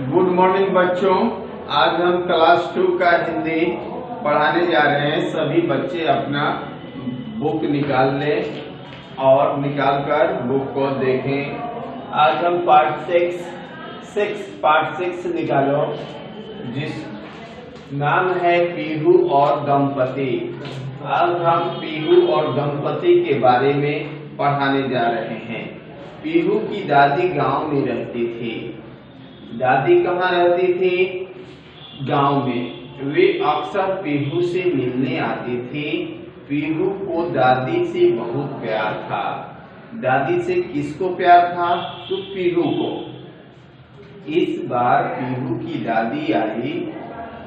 Good morning बच्चों। आज हम क्लास 2 का हिंदी पढ़ाने जा रहे हैं। सभी बच्चे अपना बुक निकाल लें और निकाल कर बुक को देखें। आज हम पार्ट 6 निकालो, जिस नाम है पीहू और दंपति। आज हम पीहू और दंपति के बारे में पढ़ाने जा रहे हैं। पीहू की दादी गांव में रहती थी। दादी कहाँ रहती थी? गांव में। वे अक्सर पीहू से मिलने आती थी। पीहू को दादी से बहुत प्यार था। दादी से किसको प्यार था? तो पीहू को। इस बार पीहू की दादी आई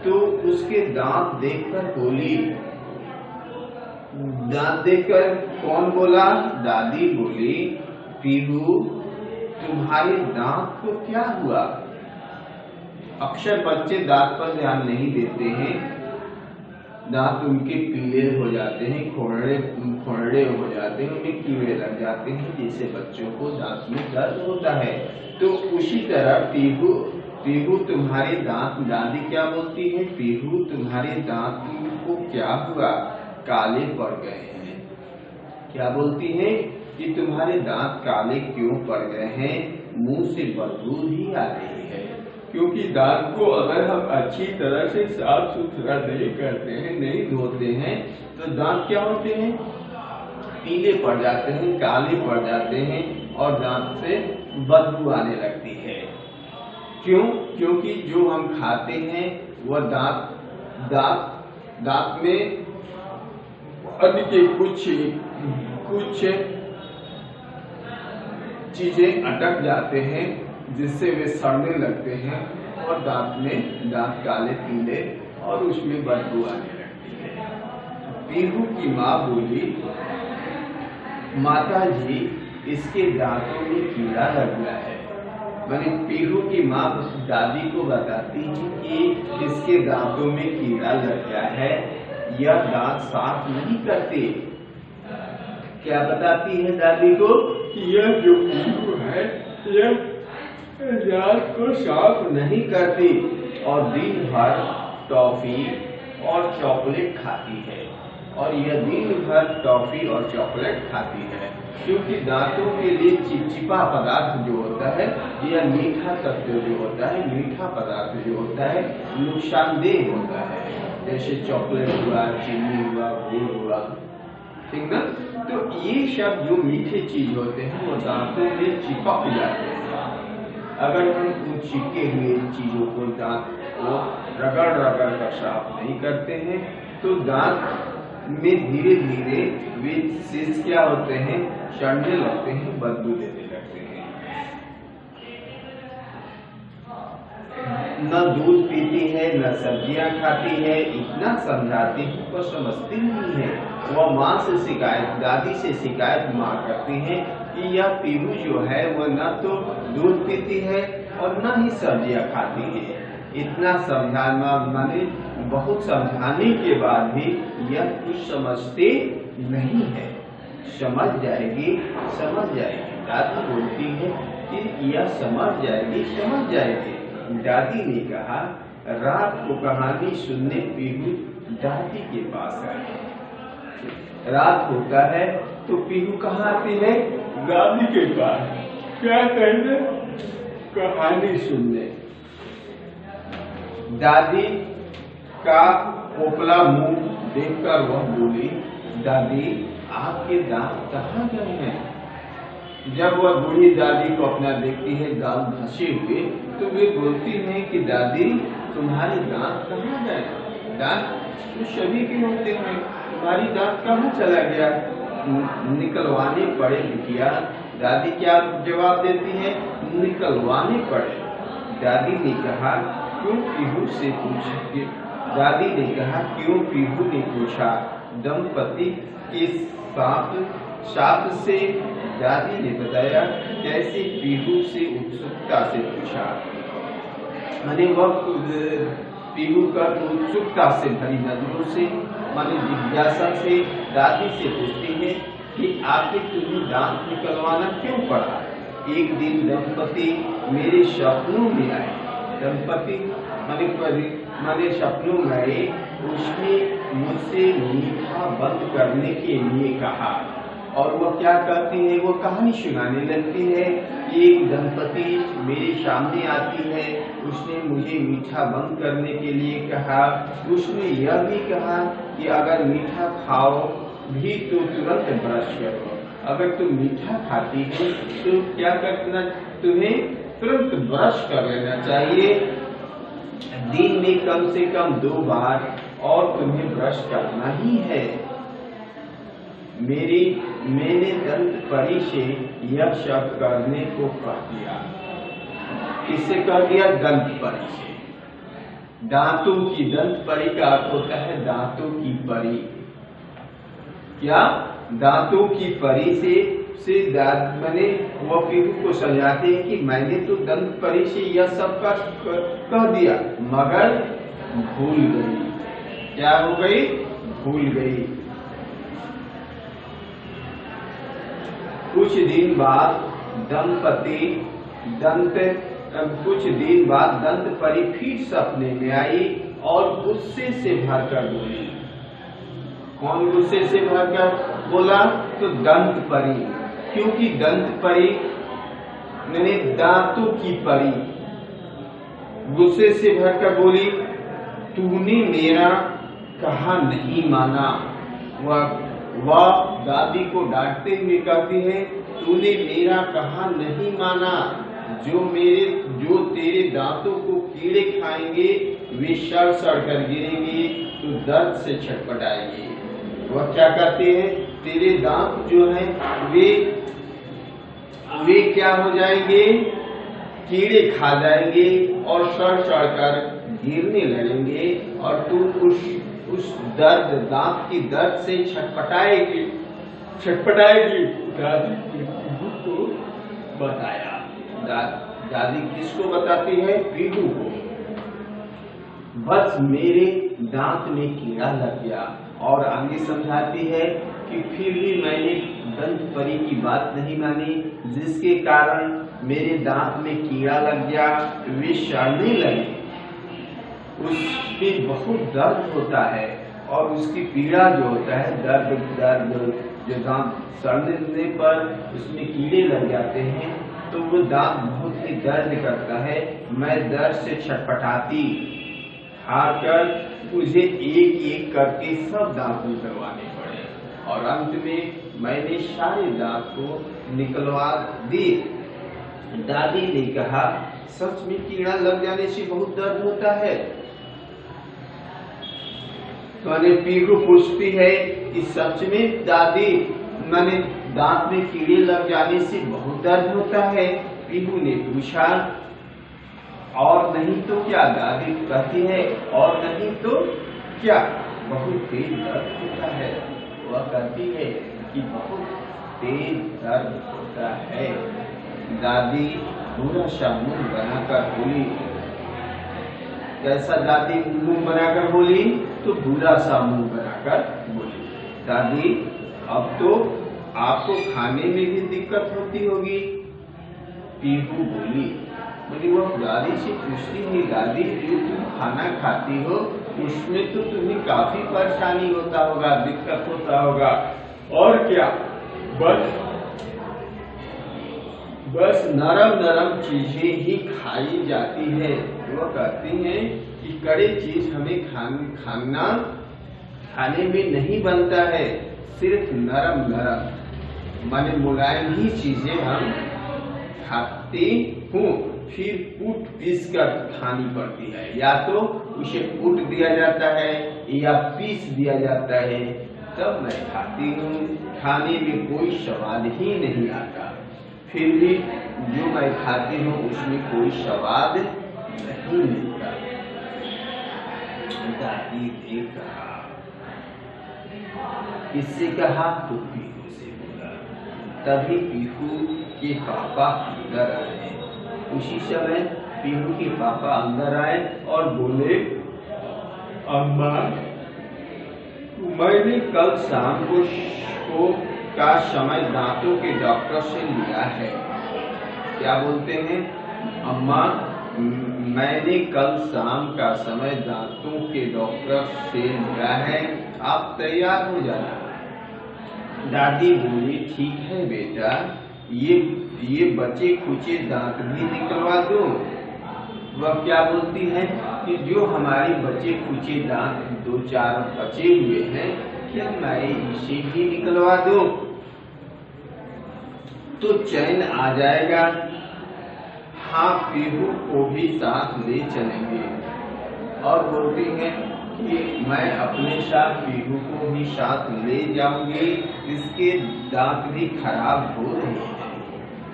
तो उसके दांत देखकर बोली। दांत देखकर कौन बोला? दादी बोली, पीहू तुम्हारे दांत को क्या हुआ? अक्सर बच्चे दांत पर ध्यान नहीं देते हैं। दांत उनके पीले हो जाते हैं, खोड़े हो जाते हैं, उन्हें कीड़े लग जाते हैं, जिससे बच्चों को दांत में दर्द होता है। तो उसी तरह पीहू तुम्हारे दांत, दादी क्या बोलती है? पीहू तुम्हारे दांत को क्या हुआ? काले पड़ गए हैं। क्या बोलती है? कि तुम्हारे दांत काले क्यों पड़ गए हैं? मुंह से बदबू भी आ रही है। क्योंकि दांत को अगर हम अच्छी तरह से साफ सुथरा नहीं करते हैं, नहीं धोते हैं, तो दांत क्या होते हैं? पीले पड़ जाते हैं, काले पड़ जाते हैं और दांत से बदबू आने लगती है। क्यों? क्योंकि जो हम खाते हैं वह दांत में अन्य के कुछ चीजें अटक जाते हैं, जिससे वे सड़ने लगते हैं और दांत काले पीले और उसमें बदबू आने लगती है। पीहू की माँ बोली, माता जी इसके दांतों में कीड़ा लग गया है। मैंने पीहू की माँ दादी को बताती है कि इसके दांतों में कीड़ा लग गया है, यह दांत साफ नहीं करते। क्या बताती है दादी को? कि यह जो पीहू है यह दांत को साफ नहीं करती और दिन भर टॉफी और चॉकलेट खाती है। और यह दिन भर टॉफी और चॉकलेट खाती है क्योंकि दांतों के लिए चिपचिपा पदार्थ जो होता है, यह मीठा तत्व जो होता है, मीठा पदार्थ जो होता है नुकसानदेह होता है। जैसे चॉकलेट हुआ, चीनी हुआ, गुड़ हुआ, ठीक ना? तो ये सब जो मीठे चीज होते हैं वो दांतों में चिपक जाते हैं। अगर हम उन चिपके हुए चीजों को दांत को रगड़ कर साफ नहीं करते हैं तो दांत में धीरे धीरे वे सेल्स क्या होते हैं? सड़ने लगते हैं, बदबू देने लगते हैं। न दूध पीती है, न सब्जियां खाती है। इतना समझाती हूँ पर समझती नहीं है। वह माँ से शिकायत, दादी से शिकायत माँ करती है कि यह पीहू जो है वह न तो दूध पीती है और न ही सब्जियां खाती है। इतना समझाना, माने बहुत समझाने के बाद भी यह कुछ समझते नहीं है। समझ जाएगी। दादी बोलती है कि यह समझ जाएगी। दादी ने कहा, रात को कहानी सुनने पीहू दादी के पास आई। रात होता है तो पीहू कहाँ आती है? दादी के पास। क्या करने? कहानी सुनने। दादी का पोपला मुंह देखकर वह बोली, दादी आपके दांत कहाँ गए हैं? जब वह बूढ़ी दादी को अपना देखती है दांत धंसे हुए, तो वे बोलती हैं कि दादी तुम्हारे दांत कहाँ गए? दांत तो सभी के होते हैं, तुम्हारी दांत कहाँ चला गया? निकलवाने पड़े बिटिया। दादी क्या जवाब देती है? निकलवाने पड़े। दादी ने कहा, क्यों? पीहू से पूछा। दादी ने कहा, क्यों? पीहू ने पूछा। दंपति के साथ से दादी ने बताया कैसे पीहू से उत्सुकता से पूछा। मैंने वह पीहू का उत्सुकता से भरी नजरों से, माने जिज्ञासा से दादी से पूछती है कि आखिर तुम्हें दांत निकलवाना क्यों पड़ा? एक दिन दंपति मेरे सपनों में आए। दंपति माने सपनों में उसने मुझसे मीठा बंद करने के लिए कहा और वो क्या करती है, वो कहानी सुनाने लगती है। एक दंपति मेरे सामने आती है, उसने मुझे मीठा बंद करने के लिए कहा। उसने यह भी कहा कि अगर मीठा खाओ भी तो तुरंत ब्रश करो। अगर तुम मीठा खाती हो तो क्या करना, तुम्हें तुरंत ब्रश कर लेना चाहिए। दिन में कम से कम 2 बार और तुम्हें ब्रश करना ही है। मैंने दंत परी से यह सब करने को कह दिया। किससे कह दिया? दंत परी से। दांतों की, दंत परी का अर्थ होता है दांतों की परी। क्या? दांतों की परी से मैंने वो पीहू को समझाते हैं कि मैंने तो दंत परी से यह सब कह दिया, मगर भूल गई। क्या हो गई? भूल गई। कुछ दिन बाद दंत परी फिर सपने में आई और गुस्से से भरकर बोली। कौन गुस्से से भरकर बोला? तो दंत परी, क्योंकि दंत परी मैंने दांतों की परी गुस्से से भरकर बोली, तूने मेरा कहा नहीं माना। वह दादी को डांटते हुए कहती है, तूने मेरा कहा नहीं माना। जो तेरे दांतों को कीड़े खाएंगे वे सड़ सड़ कर गिरेंगे, तो दर्द से छटपटाएंगे। वह क्या करते हैं? तेरे दांत जो हैं वे क्या हो जाएंगे? कीड़े खा जाएंगे और सड़ सड़ कर गिरने लगेंगे और तू उस दर्द, दांत की दर्द से छटपटाएगी। दादी को बताया। दादी किसको बताती है? पीहू को। बस मेरे दांत में कीड़ा लग गया। और आगे समझाती है कि फिर भी मैंने दंत परी की बात नहीं मानी, जिसके कारण मेरे दांत में कीड़ा लग गया, वे सड़ने लगे। उसमें बहुत दर्द होता है और उसकी पीड़ा जो होता है, दर्द जो दांत सड़ने पर उसमें कीड़े लग जाते हैं, तो वो दांत बहुत ही दर्द करता है। मैं दर्द से छटपटाती, हारकर मुझे एक एक करके सब दांत निकलवाने पड़े और अंत में मैंने सारे दांत को निकलवा दिए। दादी ने कहा, सच में कीड़ा लग जाने से बहुत दर्द होता है? तो पीहू पूछती है कि सच में दादी, मैंने दांत में कीड़े लग जाने से बहुत दर्द होता है? पीहू ने पूछा। और नहीं तो क्या? दादी कहती है, और नहीं तो क्या, बहुत तेज दर्द होता है। वह कहती है कि बहुत तेज दर्द होता है। दादी बुरा सा मुंह बनाकर बोली। कैसा दादी मुंह बनाकर बोली? तो बुरा सा मुंह बनाकर बोली, दादी अब तो आपको खाने में भी दिक्कत होती होगी। पीहू बोली। वो दादी से पूछती है, दादी जो तुम खाना खाती हो उसमें तो तुम्हें काफी परेशानी होता होगा, दिक्कत होता होगा, और क्या बस नरम नरम चीजें ही खाई जाती है। वो कहती हैं कि कड़े चीज हमें खाने में नहीं बनता है, सिर्फ नरम नरम माने मुलायम ही चीजें हम खाते हूँ। फिर कूट पीस कर खानी पड़ती है, या तो उसे कूट दिया जाता है या पीस दिया जाता है, तब मैं खाती हूँ। खाने में कोई स्वाद ही नहीं आता, फिर भी जो मैं खाती हूँ उसमें कोई स्वाद नहीं मिलता। दादी ने कहा। किससे कहा? तो पीहू से बोला। तभी पीहू के पापा अंदर आए। उसी समय पीहू के पापा अंदर आए और बोले, अम्मा मैंने कल शाम को का समय दांतों के डॉक्टर से लिया है। क्या बोलते हैं? अम्मा मैंने कल शाम का समय दांतों के डॉक्टर से लिया है, आप तैयार हो जाना। दादी बोली, ठीक है बेटा, ये बचे खुचे दांत भी निकलवा दो। वह क्या बोलती है कि जो हमारे बचे खुचे दांत 2-4 बचे हुए हैं, क्या मैं इसे भी निकलवा दूं तो चैन आ जाएगा। हाँ, पीहू को भी साथ ले चलेंगे। और बोलती है कि मैं अपने साथ पीहू को भी साथ ले जाऊंगी, इसके दांत भी खराब हो रहे हैं।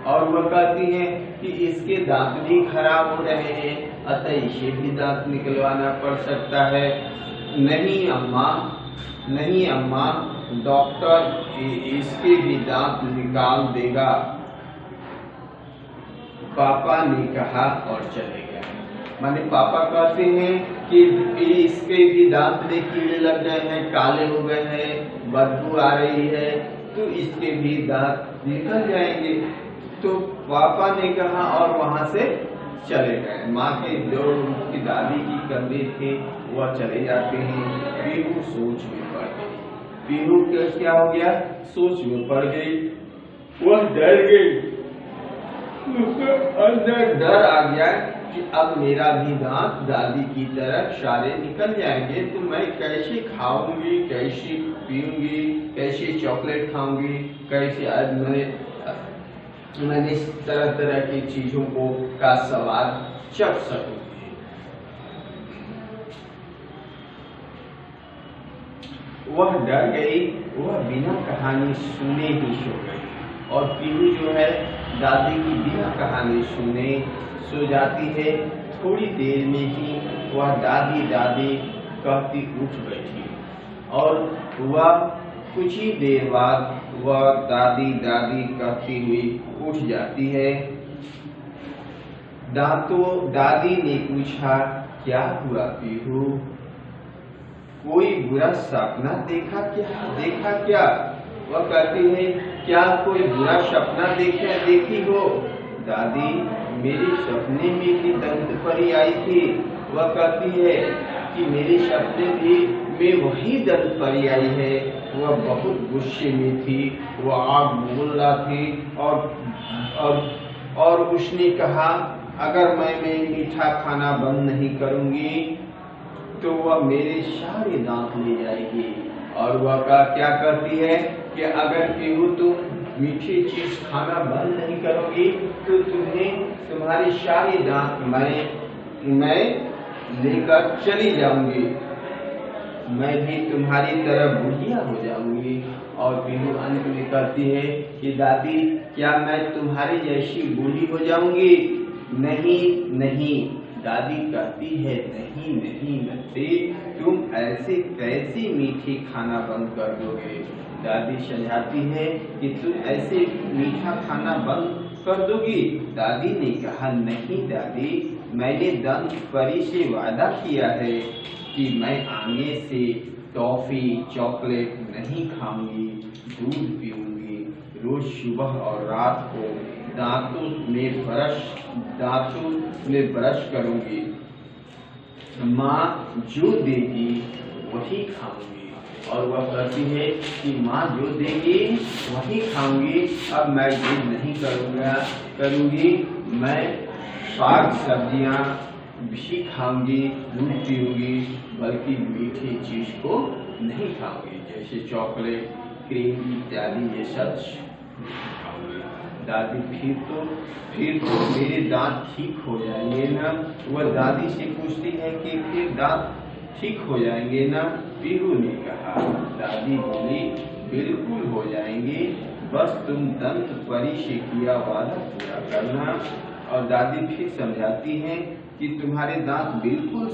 और वह कहती है कि इसके दांत भी खराब हो रहे हैं, अतः इसे भी दांत निकलवाना पड़ सकता है। नहीं अम्मा, डॉक्टर इसके भी दांत निकाल देगा, पापा ने कहा और चले गए। माने पापा कहते हैं कि इसके भी दांत में कीड़े लग गए हैं, काले हो गए हैं, बदबू आ रही है, तो इसके भी दांत निकल जाएंगे। तो पापा ने कहा और वहां से चले गए। माँ के जो उनकी दादी की कंधे थे वह चले जाते हैं। पीहू सोच में पड़ गई। पीहू क्या हो गया? सोच में पड़ गई। वह डर गई, उसके अंदर डर आ गया कि अब मेरा भी दांत दादी की तरह सारे निकल जाएंगे, तो मैं कैसे खाऊंगी, कैसे पीऊंगी, कैसे चॉकलेट खाऊंगी, कैसे मैंने इस तरह तरह की चीजों का स्वाद चख सकूंगी। वह डर गई, वह बिना कहानी सुने ही सो गई। और पीहू जो है दादी की बिना कहानी सुने सो जाती है। थोड़ी देर में ही वह दादी दादी कहती उठ बैठी और वह कुछ ही देर बाद वह दादी दादी कहती हुई उठ जाती है। दादी ने पूछा, क्या हुआ पीहू? कोई बुरा सपना देखा क्या? वह कहती है, क्या कोई बुरा सपना देखी हो? दादी, मेरे सपने में भी दंत परी आई थी। वह कहती है कि मेरे सपने में वही दंत परी आई है। वह बहुत गुस्से में थी, वह आग बोल रहा थी और उसने कहा, अगर मैं मीठा खाना बंद नहीं करूंगी तो वह मेरे सारे दांत ले जाएगी। और वह क्या करती है कि अगर पीहू तुम मीठी चीज खाना बंद नहीं करोगी तो तुम्हारे सारे दांत मैं लेकर चली जाऊंगी, मैं भी तुम्हारी तरह बुढ़िया हो जाऊंगी। और पीहू अंत में कहती है कि दादी, क्या मैं तुम्हारी जैसी बूढ़ी हो जाऊंगी? नहीं। दादी कहती है, नहीं बच्चे, तुम ऐसे कैसे मीठी खाना बंद कर दोगे? दादी समझाती है कि तुम ऐसे मीठा खाना बंद कर दोगी। दादी ने कहा, नहीं दादी, मैंने दंत परी से वादा किया है कि मैं आगे से टॉफी चॉकलेट नहीं खाऊंगी, दूध पीऊंगी, रोज सुबह और रात को दांतों में ब्रश करूंगी, माँ जो देगी वही खाऊंगी। और वह कहती है कि माँ जो देगी वही खाऊंगी, अब मैं दूध नहीं करूंगी, मैं साग सब्जियां भी खाऊंगी, दूध पीऊंगी, बल्कि मीठी चीज को नहीं खाऊंगी, जैसे चॉकलेट, क्रीम इत्यादि ये सब खाऊंगी। दादी, फिर तो मेरे दांत ठीक हो जाएंगे ना? वह दादी से पूछती है कि फिर दांत ठीक हो जाएंगे ना? पीहू ने कहा। दादी बोली, बिल्कुल हो जाएंगे, बस तुम दंत परी से किया वादा पूरा करना। और दादी फिर समझाती हैं कि तुम्हारे दांत बिल्कुल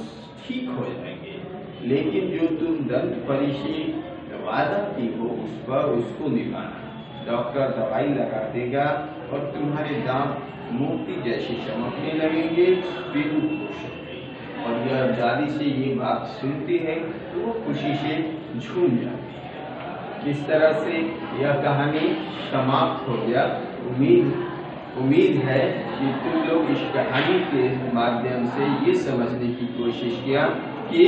ठीक हो जाएंगे, लेकिन जो तुम दंत परी से वादा की हो उसको निभाना। डॉक्टर दवाई लगा देगा और तुम्हारे दांत मोती जैसे चमकने लगेंगे। पीहू खुश हो गई और जब दादी से ये बात सुनती है तो वो खुशी से झूम जाती है। इस तरह से यह कहानी समाप्त हो गया। उम्मीद उम्मीद है कि तुम लोग इस कहानी के माध्यम से ये समझने की कोशिश किया कि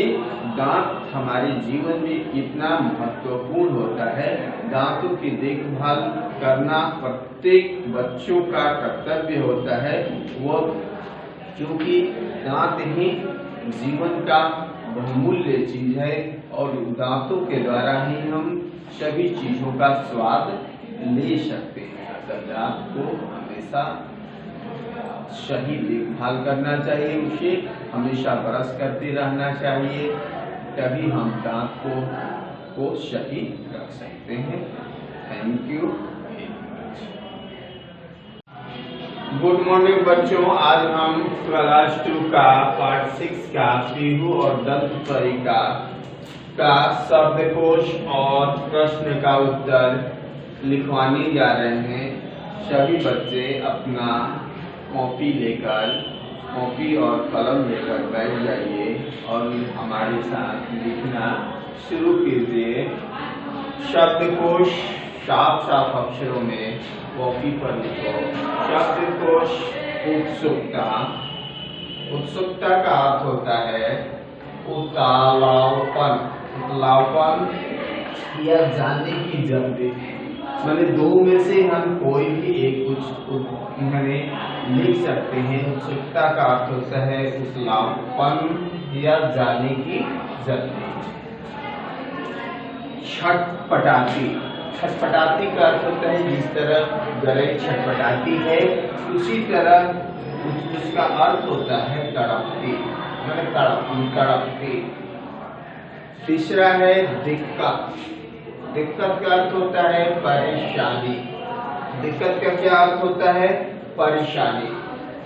दांत हमारे जीवन में कितना महत्वपूर्ण होता है। दांतों की देखभाल करना प्रत्येक बच्चों का कर्तव्य होता है। वो क्योंकि दांत ही जीवन का बहुमूल्य चीज है और दांतों के द्वारा ही हम सभी चीजों का स्वाद ले सकते हैं। अतः दांत को हमेशा सही देखभाल करना चाहिए, उसे हमेशा ब्रश करते रहना चाहिए, तभी हम दांत को सही रख सकते हैं। Thank you. गुड मॉर्निंग बच्चों, आज हम क्लास 2 का पार्ट 6 का पीहू और दंत परीक्षा का शब्दकोश और प्रश्न का उत्तर लिखवाने जा रहे हैं। सभी बच्चे अपना कॉपी और कलम लेकर बैठ जाइए और हमारे साथ लिखना शुरू कीजिए। शब्दकोश साफ अक्षरों में कॉपी पर लिखो। शब्दकोश उत्सुकता। उत्सुकता का अर्थ होता है उतावलापन या जानने की जल्दी। मैंने दो में से हम कोई भी एक कुछ लिख सकते हैं। उत्सुकता का अर्थ होता है उतावलापन या जानने की जल्दी। छटपटाती। छटपटाती का अर्थ होता है जिस तरह गले छटपटाती है उसी तरह उसका अर्थ होता है तड़पती, मैंने तड़पती। तीसरा है दिक्कत। दिक्कत का अर्थ होता है परेशानी। दिक्कत का क्या अर्थ होता है? परेशानी।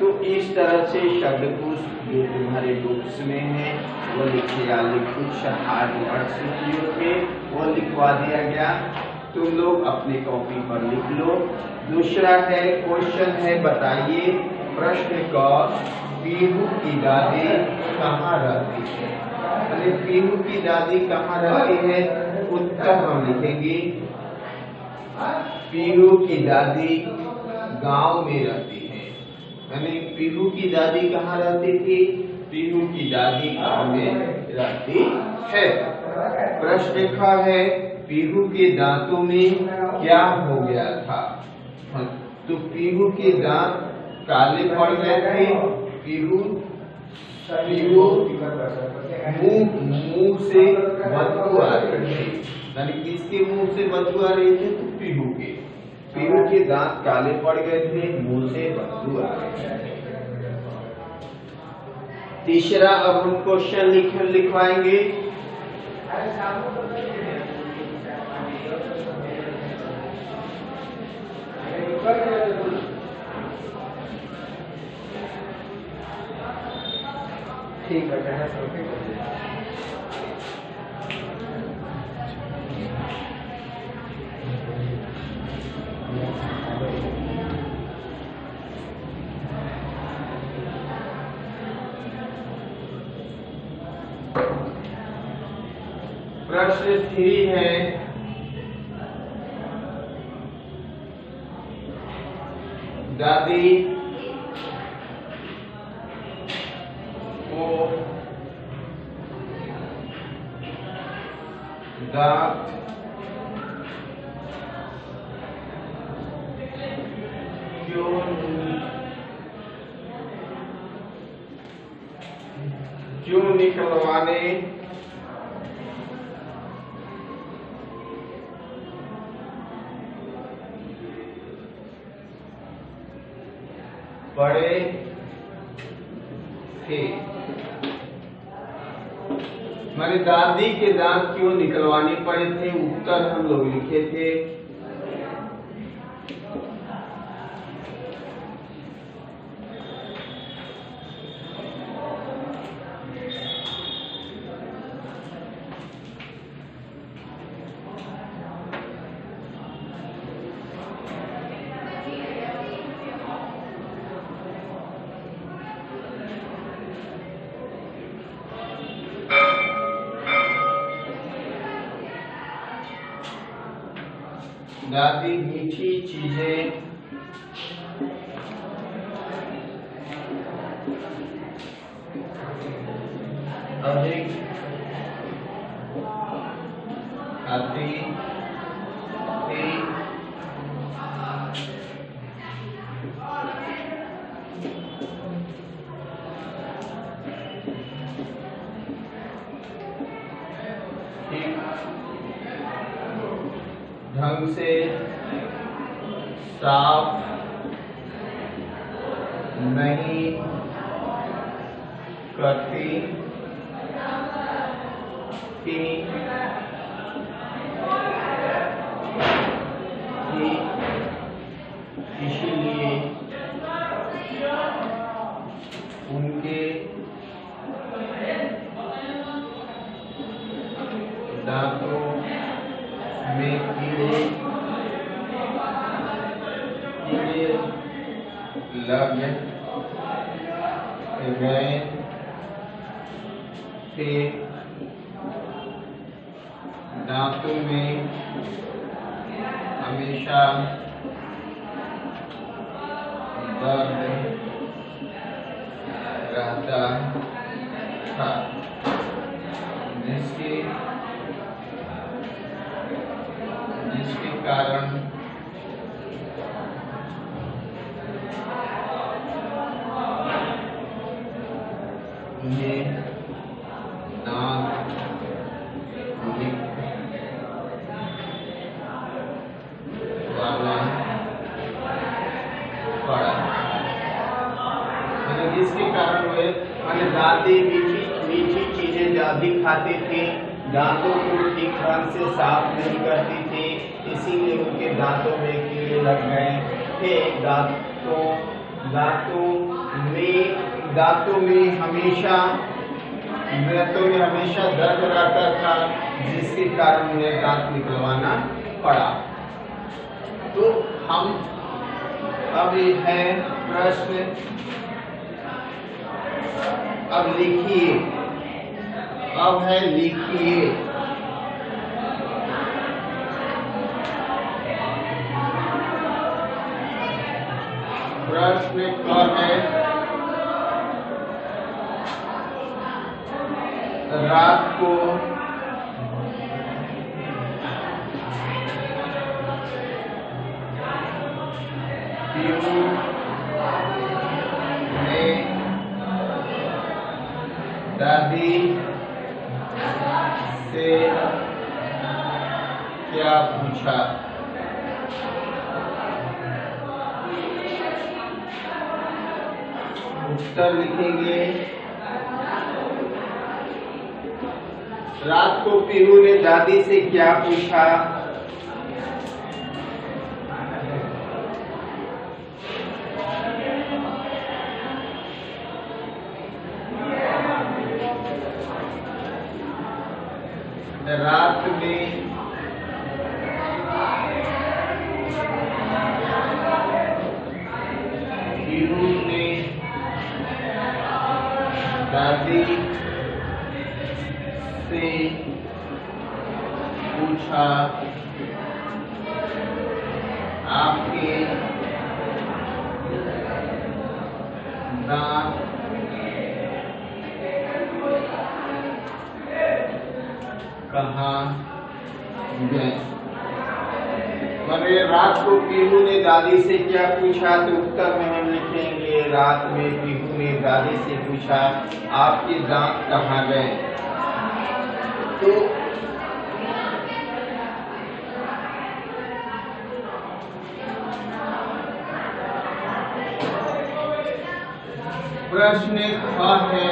तो इस तरह से शब्दकोश जो तुम्हारे बुक्स में है वो लिखे या कुछ हार्ड वर्ड्स के वो लिखवा दिया गया, तुम लोग अपनी कॉपी पर लिख लो। दूसरा है क्वेश्चन है, बताइए प्रश्न का पीहू की दादी कहाँ रहती है। अरे पीहू की दादी कहाँ रहती है? उत्तर हम लिखेंगे पीहू की दादी गांव में रहती है। यानी पीहू की दादी कहाँ रहती थी? पीहू की दादी गांव में रहती है। प्रश्न लिखा है पीहू के दांतों में क्या हो गया था? तो पीहू के दांत काले पड़ गए थे। पीहू मुंह से बदबू आ रही थी। यानी किसके मुंह से बदबू आ रही थी? तो पीहू के दांत काले पड़ गए थे, मुंह से बदबू आ रही थी। तीसरा अब हम क्वेश्चन लिखवाएंगे। ठीक है, प्रश्न 3 है, दादी को दांत क्यों निकलवाने पड़े थे? हमारी दादी के दांत क्यों निकलवाने पड़े थे? उत्तर हम लोग लिखे थे दादी मीठी चीजें अधिक खाती थी। ठीक ढंग से साफ नहीं करती थी, इसीलिए उनके दांतों में कीड़े लग गए थे। दांतों में हमेशा दर्द रहता था, जिसके कारण उन्हें दांत निकालना पड़ा। जिसके कारण वे दांतें मीठी चीजें ज्यादा खाते थे, दांतों को ठीक ढंग से साफ नहीं करती थी, इसीलिए उनके दांतों में कीड़े लग गए थे। दांतों में हमेशा दर्द रहता था, जिसके कारण उन्हें दांत निकलवाना पड़ा। तो हम अब ये है प्रश्न, अब लिखिए, अब है लिखिए। प्रश्न क है रात को पीहू ने दादी से क्या पूछा? उत्तर लिखेंगे। रात को पीहू ने दादी से क्या पूछा? रात में पीहू ने दादी से पूछा, आपके दांत कहाँ गए? मैंने रात को पीहू ने दादी से क्या पूछा, तो उत्तर में हम लिखेंगे रात में पीहू ने दादी से पूछा, आपके दांत कहाँ गए? तो प्रश्न ख है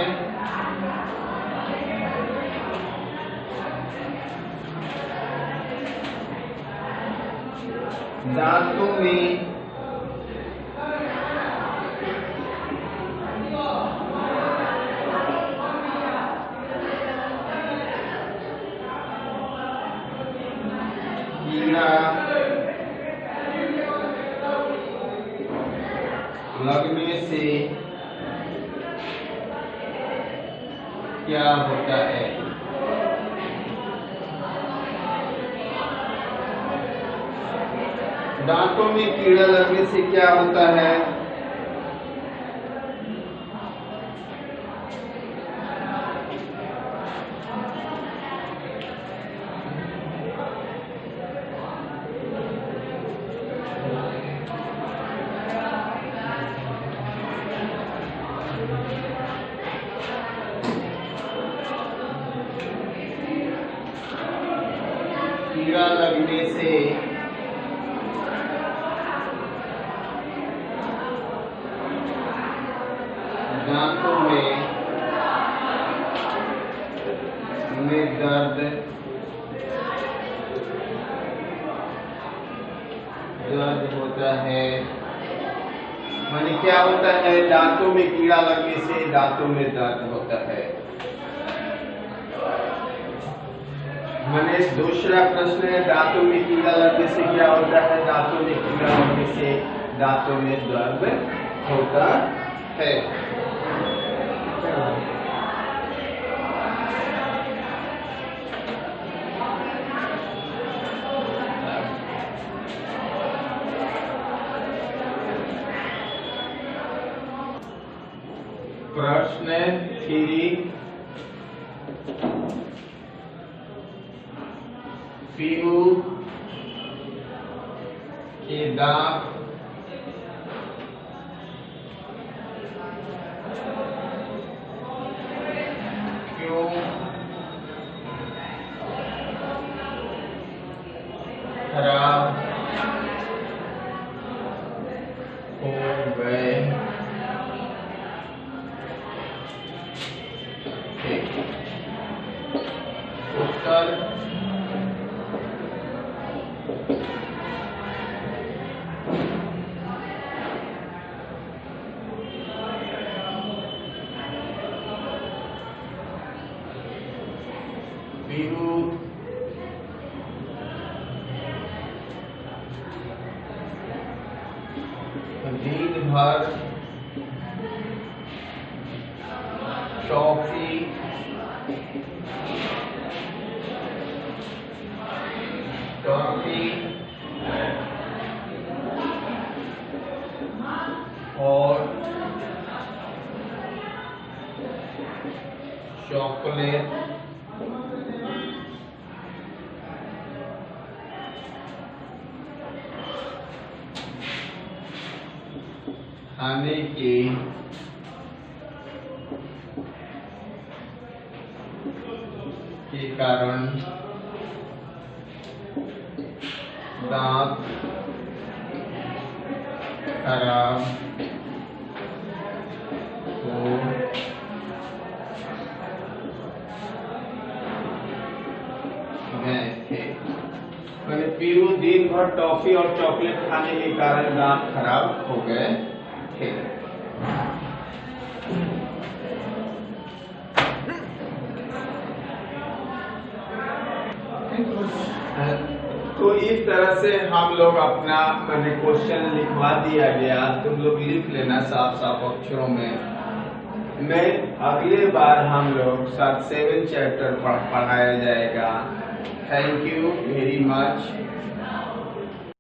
दांतों में कीड़ा लगने से क्या होता है? दांतों में कीड़ा लगने से क्या होता है? कीड़ा लगने से दांतों में दर्द होता है। माने क्या होता है, दांतों में कीड़ा लगने से दांतों में दर्द होता है। मनीष, दूसरा प्रश्न है, दांतों में कीड़ा लगने से क्या होता है? दांतों में कीड़ा लगने से दांतों में दर्द होता है। प्रश्न 3, पीहू के दांत क्यों खराब हो गए? उत्तर पीहू दिन भर टॉफी और चॉकलेट खाने के कारण दांत खराब हो गए थे। मैंने पीहू दिन भर टॉफी और चॉकलेट खाने के कारण दांत खराब हो गए थे। तो इस तरह से हम लोग अपना मैंने क्वेश्चन लिखवा दिया गया, तुम लोग लिख लेना साफ साफ अक्षरों में। मैं अगले बार हम लोग 7 चैप्टर पढ़ाया जाएगा। Thank you very much.